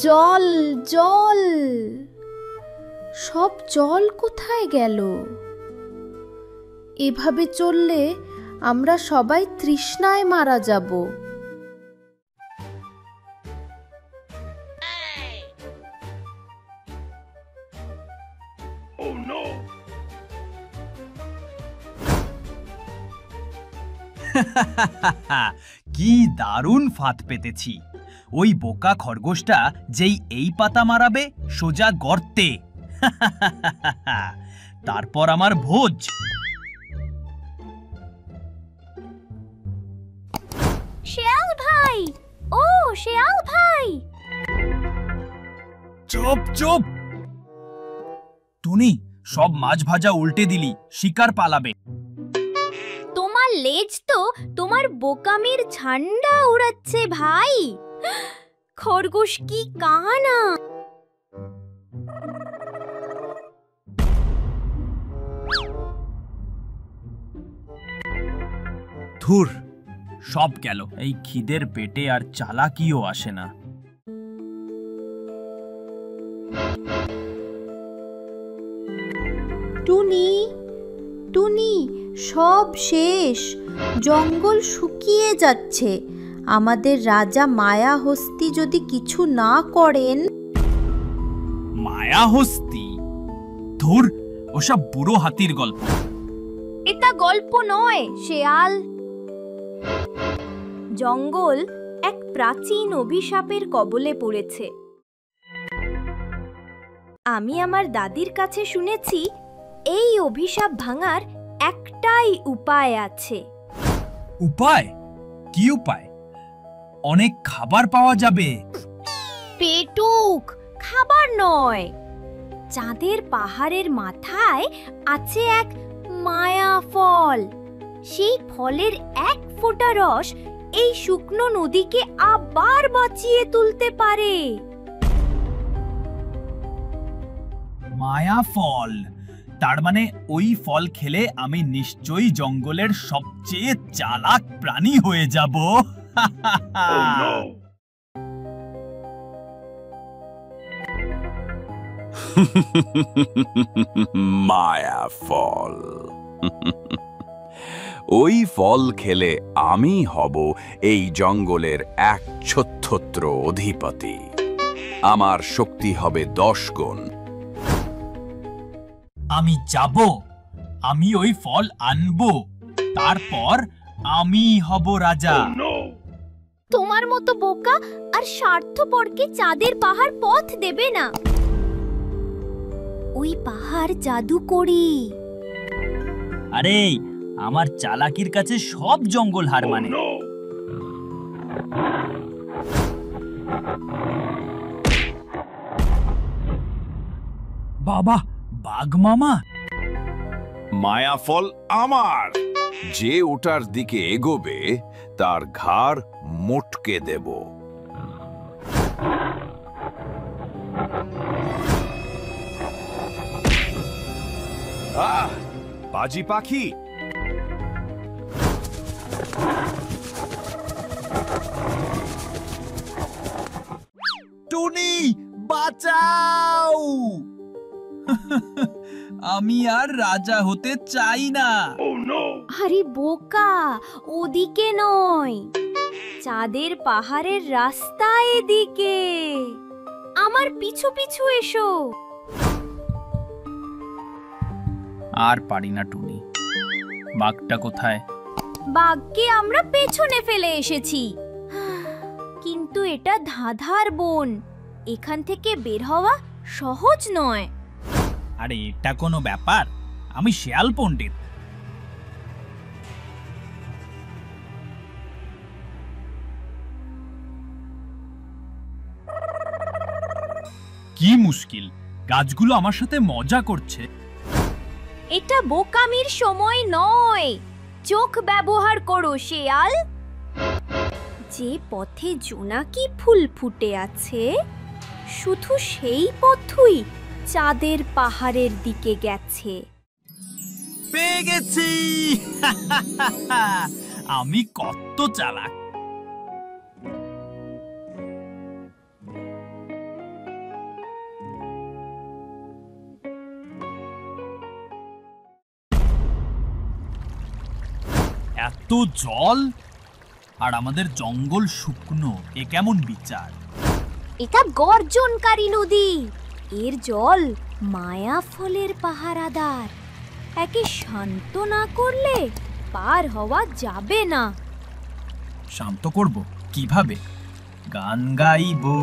জল জল, সব জল কোথায় গেল? এভাবে চললে আমরা সবাই তৃষ্ণায় মারা যাব। কি দারুণ ফাঁদ পেতেছি! ওই বোকা খরগোশটা যেই এই পাতা মারাবে সোজা গর্তে। তারপর আমার ভোজ। শেয়াল ভাই, ও শেয়াল ভাই! চুপ চুপ! টুনি, সব মাছ ভাজা উল্টে দিলি, শিকার পালাবে। তোমার লেজ তো তোমার বোকামির ঝান্ডা উড়াচ্ছে ভাই। খরগোশ কি কানা! ধুর, সব গেল। এই খিদের পেটে আর চালাকিও আসে না। টুনি টুনি, সব শেষ, জঙ্গল শুকিয়ে যাচ্ছে। আমাদের রাজা মায়াহস্তি যদি কিছু না করেন। মায়াহস্তি? ধুর, ওসব বুড়ো হাতির গল্প। এটা গল্প নয় শেয়াল, জঙ্গল এক প্রাচীন অভিশাপের কবলে পড়েছে। আমি আমার দাদির কাছে শুনেছি এই অভিশাপ ভাঙার একটাই উপায় আছে। উপায়? কি উপায়? অনেক খাবার পাওয়া যাবে। পেটুক, খাবার নয়। চাঁদের পাহাড়ের মাথায় আছে এক মায়া ফল। সেই ফলের এক ফোঁটা রস এই শুকনো নদীকে আবার বাঁচিয়ে তুলতে পারে। মায়া ফল? তার মানে ওই ফল খেলে আমি নিশ্চয়ই জঙ্গলের সবচেয়ে চালাক প্রাণী হয়ে যাব। মায়া ফল। ওই ফল খেলে আমি হব এই জঙ্গলের একচ্ছত্র অধিপতি। আমার শক্তি হবে 10 গুণ। আমি যাব, আমি ওই ফল আনবো, তারপর আমি হব রাজা। তোমার মতো বোকা আর স্বার্থপরকে চাঁদের পাহাড় পথ দেবে না। ওই পাহাড় জাদুকরি। আরে, আমার চালাকির কাছে সব জঙ্গল হার মানে। বাবা, বাঘ মামা! মায়া ফল আমার। যে ওটার দিকে এগোবে তার ঘাড় মোটকে দেব। বাজি পাখি! টুনি, বাঁচাও! আমি আর রাজা হতে চাই না। আরে বোকা, ওদিকে নয়, চাঁদের পাহাড়ের রাস্তা এদিকে। আমার পিছু পিছু এসো। আর পারি না টুনি। বাঘটা কোথায়? বাঘকে আমরা পেছনে ফেলে এসেছি, কিন্তু এটা ধাঁধার বন। এখান থেকে বের হওয়া সহজ নয়। আরে, এটা কোনো ব্যাপার? আমি শেয়াল পণ্ডিত। কি মুশকিল, গাছগুলো আমার সাথে মজা করছে। এটা বোকামির সময় নয়, চোখ ব্যবহার করো শেয়াল। যে পথে জোনাকি ফুল ফুটে আছে, শুধু সেই পথই চাঁদের পাহাড়ের দিকে গেছে। পেয়ে গেছি! আমি কত চালাক! এত জল আর আমাদের জঙ্গল শুকনো, এ কেমন বিচার? এটা গর্জনকারী নদী। এর জল মায়া ফলের পাহারাদার। একে শান্ত না করলে পার হওয়া যাবে না। শান্ত করব কিভাবে? গান গাইবো।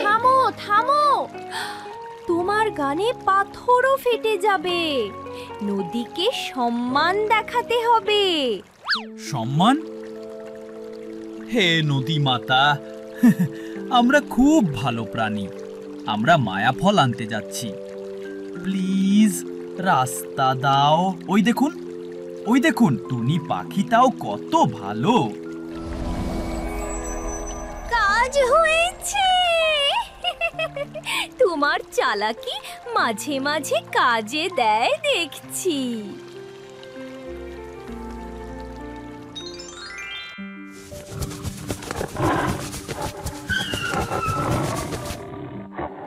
থামো থামো, তোমার গানে পাথরও ফেটে যাবে। নদীকে সম্মান দেখাতে হবে। সম্মান? হে নদী মাতা, আমরা খুব ভালো প্রাণী। আমরা মায়াফল আনতে যাচ্ছি, প্লিজ রাস্তা দাও। ওই দেখুন, ওই দেখুন, টুনি পাখিটাও কত ভালো। কাজ হয়েছে। তোমার চালাকি মাঝে মাঝে কাজে দেয় দেখছি।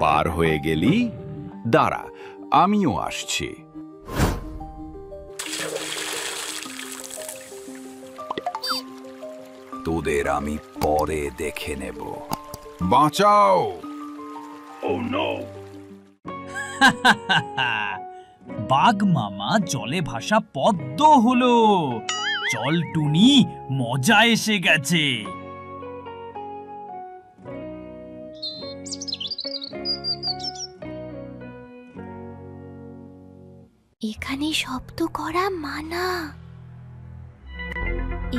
পার হয়ে গেলি? দাঁড়া, আমিও আসছি। তোদের আমি পরে দেখে নেব। বাঁচাও! বাঘ মামা জলে ভাসা পদ্ম হলো। চল টুনি, মজা এসে গেছে। এখানে শব্দ করা মানা।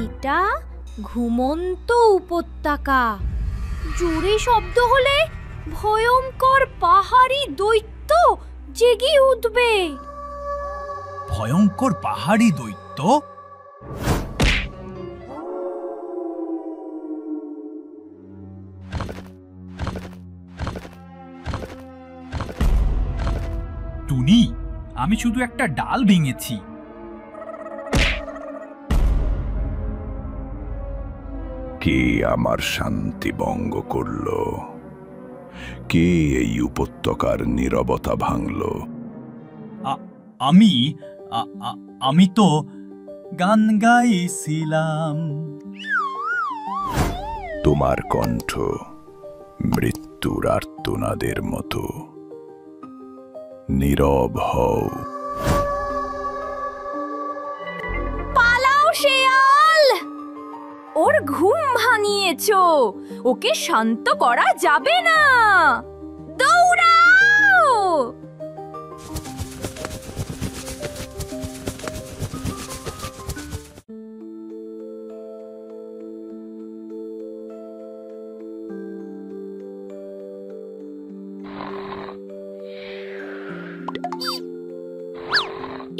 এটা ঘুমন্ত উপত্যকা। জোরে শব্দ হলে ভয়ঙ্কর পাহাড়ি দৈত্য জেগে উঠবে। ভয়ঙ্কর পাহাড়ি দৈত্য? টুনি, আমি শুধু একটা ডাল ভেঙেছি। কে আমার শান্তি ভঙ্গ করল? কে এই উপত্যকার নীরবতা ভাঙল? আমি তো গান গাইছিলাম। তোমার কণ্ঠ মৃত্যুর আর্তনাদের মতো। নীরব হও। পালাও শেয়াল! ওর ঘুম ভাঙিয়েছো। ওকে শান্ত করা যাবে না। দৌড়াও!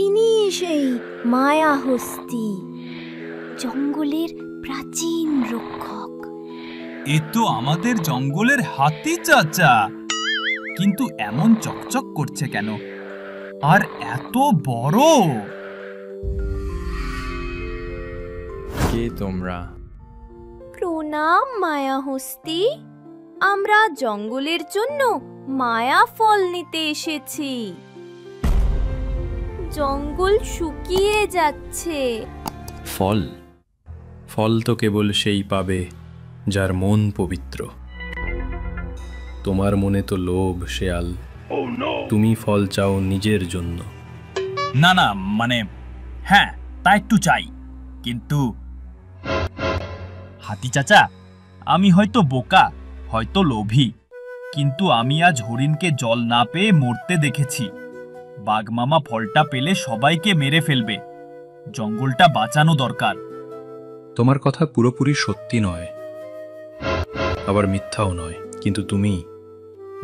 ইনি সেই মায়া হস্তি, জঙ্গলের প্রাচীন রক্ষক। এ তো আমাদের জঙ্গলের হাতি চাচা, কিন্তু এমন চকচক করছে কেন? আর এত বড়! কে তোমরা? প্রণাম মায়া হস্তি। আমরা জঙ্গলের জন্য মায়া ফল নিতে এসেছি। জঙ্গল শুকিয়ে যাচ্ছে। ফল? ফল তো কেবল সেই পাবে যার মন পবিত্র। তোমার মনে তো লোভ শেয়াল। তুমি ফল চাও নিজের জন্য। না না, মানে হ্যাঁ, তা একটু চাই, কিন্তু হাতি চাচা, আমি হয়তো বোকা, হয়তো লোভী, কিন্তু আমি আজ হরিণকে জল না পেয়ে মরতে দেখেছি। বাঘ মামা ফলটা পেলে সবাইকে মেরে ফেলবে। জঙ্গলটা বাঁচানো দরকার। তোমার কথা পুরোপুরি সত্যি নয়, আবার মিথ্যাও নয়, কিন্তু তুমি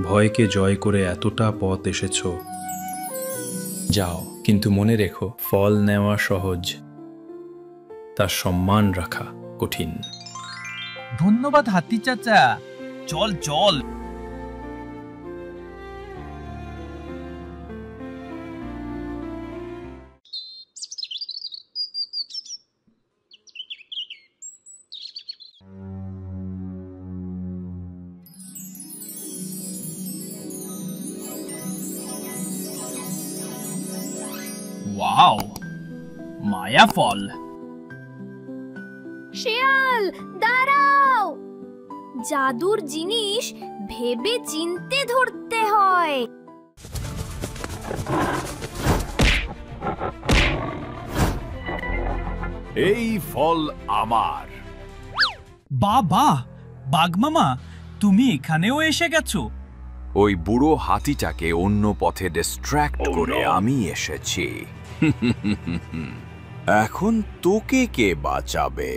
ভয়কে জয় করে এতটা পথ এসেছ। যাও, কিন্তু মনে রেখো, ফল নেওয়া সহজ, তার সম্মান রাখা কঠিন। ধন্যবাদ হাতি চাচা। চল চল। ওয়াও, মায়া ফল। শেয়াল দাঁড়াও, জাদুর জিনিস ভেবে চিনতে ধরতে হয়। এই ফল আমার। বাবা, বাঘমামা, তুমি এখানেও এসে গেছো? ওই বুড়ো হাতিটাকে অন্য পথে ডিস্ট্র্যাক্ট করে আমি এসেছি। এখন তোকে কে বাঁচাবে?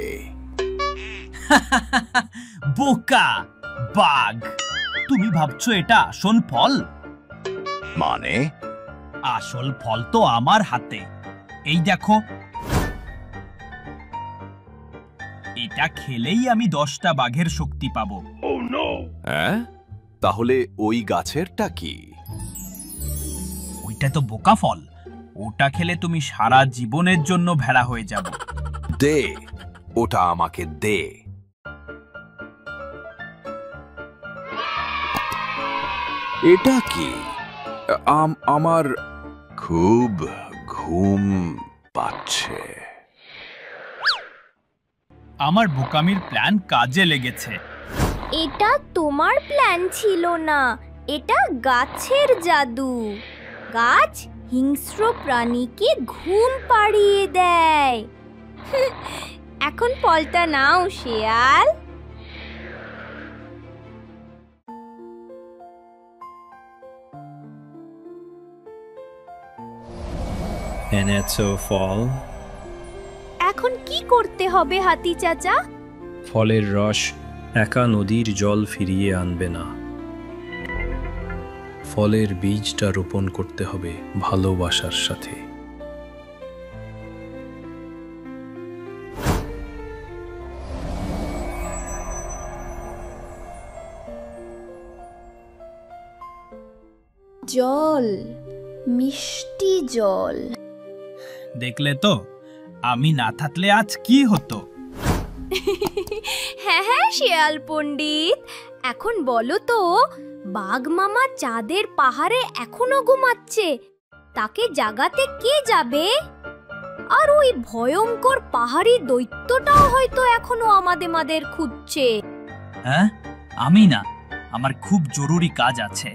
বোকা বাঘ, তুমি ভাবছো এটা আসল ফল? মানে? আসল ফল তো আমার হাতে। এই দেখো, এটা খেলেই আমি 10টা বাঘের শক্তি পাবো। হ্যাঁ, তাহলে ওই গাছেরটা কি? ওইটা তো বোকা ফল, ওটা খেলে তুমি সারা জীবনের জন্য ভেড়া হয়ে যাবে। দে, ওটা আমাকে দে। এটা কি? আমার খুব ঘুম পাচ্ছে। আমার বোকামির প্ল্যান কাজে লেগেছে। এটা তোমার প্ল্যান ছিল না, এটা গাছের জাদু। গাছ হিংস্র প্রাণীকে ঘুম পাড়িয়ে দেয়। এখন ফলটা নাও শেয়াল। এনেছো ফল? এখন কি করতে হবে হাতি চাচা? ফলের রস একা নদীর জল ফিরিয়ে আনবে না। ফলের বীজটা রোপণ করতে হবে ভালোবাসার সাথে। জল, মিষ্টি জল। দেখলে তো, আমি না থাকলে আজ কি হতো। হ্যাঁ হ্যাঁ শেয়াল পণ্ডিত, এখন বলো তো, বাঘ মামা চাঁদের পাহাড়ে এখনো ঘুমাচ্ছে, তাকে জাগাতে কে যাবে? আর ওই ভয়ঙ্কর পাহাড়ি দৈত্যটাও হয়তো এখনো আমাদের খুঁজছে। হ্যাঁ, আমি না, আমার খুব জরুরি কাজ আছে।